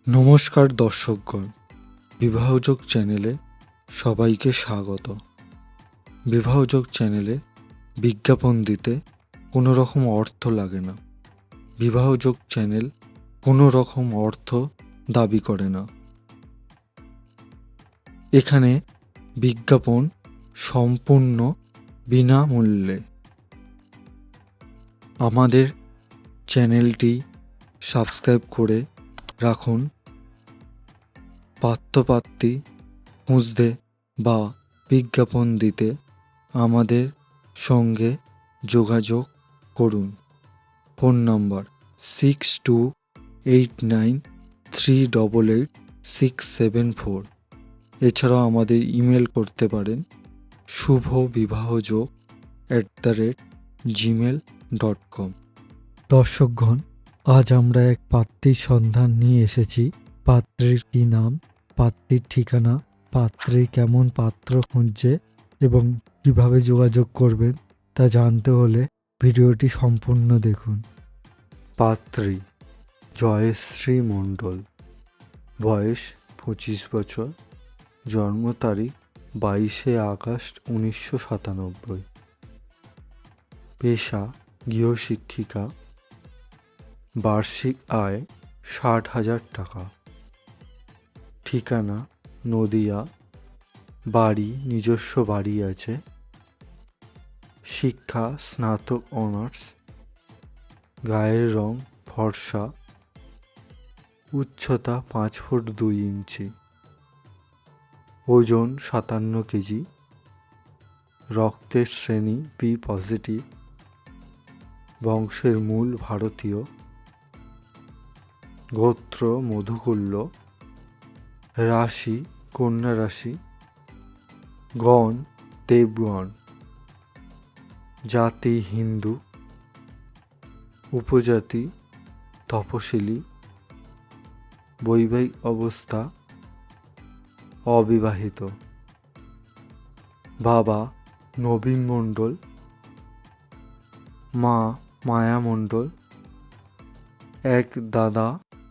নমস্কার দর্শকগণ, বিবাহযোগ চ্যানেলে সবাইকে স্বাগত। বিবাহযোগ চ্যানেলে বিজ্ঞাপন দিতে কোনো রকম অর্থ লাগে না। বিবাহযোগ চ্যানেল কোনো রকম অর্থ দাবি করে না। এখানে বিজ্ঞাপন সম্পূর্ণ বিনামূল্যে। আমাদের চ্যানেলটি সাবস্ক্রাইব করে রাখুন। পাত্রপাত্রী খুঁজতে বা বিজ্ঞাপন দিতে আমাদের সঙ্গে যোগাযোগ করুন। ফোন নম্বর 6289388674। এছাড়াও আমাদের ইমেল করতে পারেন shubhobibahojo@gmail.com। দর্শকগণ, আজ আমরা এক পাত্রীর সন্ধান নিয়ে এসেছি। পাত্রীর কী নাম, পাত্রীর ঠিকানা, পাত্রী কেমন পাত্র খুঁজছে এবং কিভাবে যোগাযোগ করবেন তা জানতে হলে ভিডিওটি সম্পূর্ণ দেখুন। পাত্রী জয়শ্রী মণ্ডল, বয়স 25 বছর, জন্ম তারিখ 22শে আগস্ট 1997, পেশা গৃহশিক্ষিকা, বার্ষিক আয় 60,000 টাকা, ঠিকানা নদিয়া, বাড়ি নিজস্ব বাড়ি আছে, শিক্ষা স্নাতক অনার্স, গায়ের রং ফর্সা, উচ্চতা 5 ফুট 2 ইঞ্চি, ওজন 57 কেজি, রক্তের শ্রেণী বি পজিটিভ, বংশের মূল ভারতীয়, গোত্র মধুকুল্য, রাশি কন্যা রাশি, গণ দেবগণ, জাতি হিন্দু, উপজাতি তপশিলি, বৈবাহিক অবস্থা অবিবাহিত, বাবা নবীন মণ্ডল, মা মায়া মণ্ডল, এক দাদা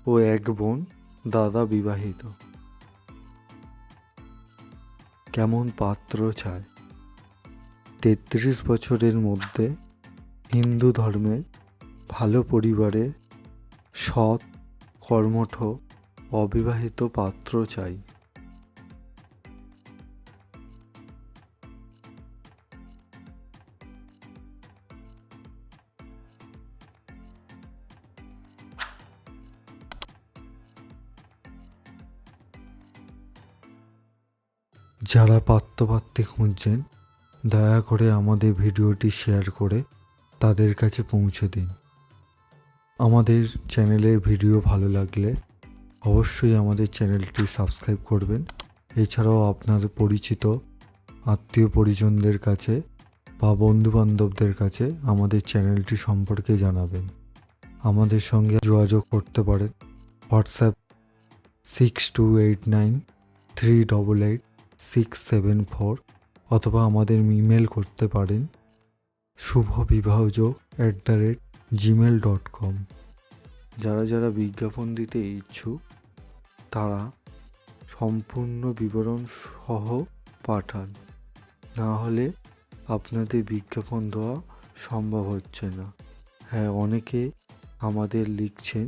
ও এক বোন, দাদা বিবাহিত। কেমন পাত্র চায়? 33 বছরের মধ্যে, হিন্দু ধর্মের, ভালো পরিবারের, সৎ কর্মঠ, অবিবাহিত পাত্র চাই। যারা পাত্রপাত্রী খুঁজছেন, দয়া করে আমাদের ভিডিওটি শেয়ার করে তাদের কাছে পৌঁছে দিন। আমাদের চ্যানেলের ভিডিও ভালো লাগলে অবশ্যই আমাদের চ্যানেলটি সাবস্ক্রাইব করবেন। এছাড়াও আপনার পরিচিত আত্মীয় পরিজনদের কাছে বা বন্ধুবান্ধবদের কাছে আমাদের চ্যানেলটি সম্পর্কে জানাবেন। আমাদের সঙ্গে যোগাযোগ করতে পারেন হোয়াটসঅ্যাপ 6289388674 অথবা আমাদের ইমেল করতে পারেন shubhobibahojo@gmail.com। যারা যারা বিজ্ঞাপন দিতে ইচ্ছুক তারা সম্পূর্ণ বিবরণ সহ পাঠান, না হলে আপনাদের বিজ্ঞাপন দেওয়া সম্ভব হচ্ছে না। হ্যাঁ, অনেকে আমাদের লিখছেন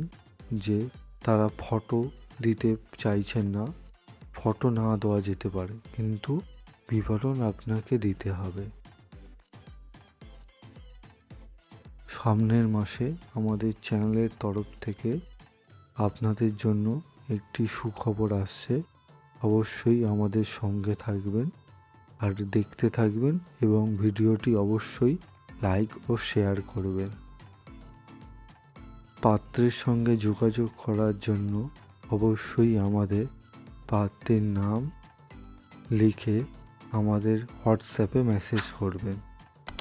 যে তারা ফটো দিতে চাইছেন না। ফটো না দেওয়া যেতে পারে, কিন্তু বিবরণ আপনাকে দিতে হবে। সামনের মাসে আমাদের চ্যানেলের তরফ থেকে আপনাদের জন্য একটি সুখবর আসছে। অবশ্যই আমাদের সঙ্গে থাকবেন আর দেখতে থাকবেন এবং ভিডিওটি অবশ্যই লাইক ও শেয়ার করবেন। পাত্রের সঙ্গে যোগাযোগ করার জন্য অবশ্যই আমাদের পাত্রের নাম লিখে আমাদের হোয়াটসঅ্যাপে মেসেজ করবেন।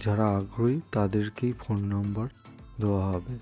যারা আগ্রহী তাদেরকেই ফোন নম্বর দেওয়া হবে।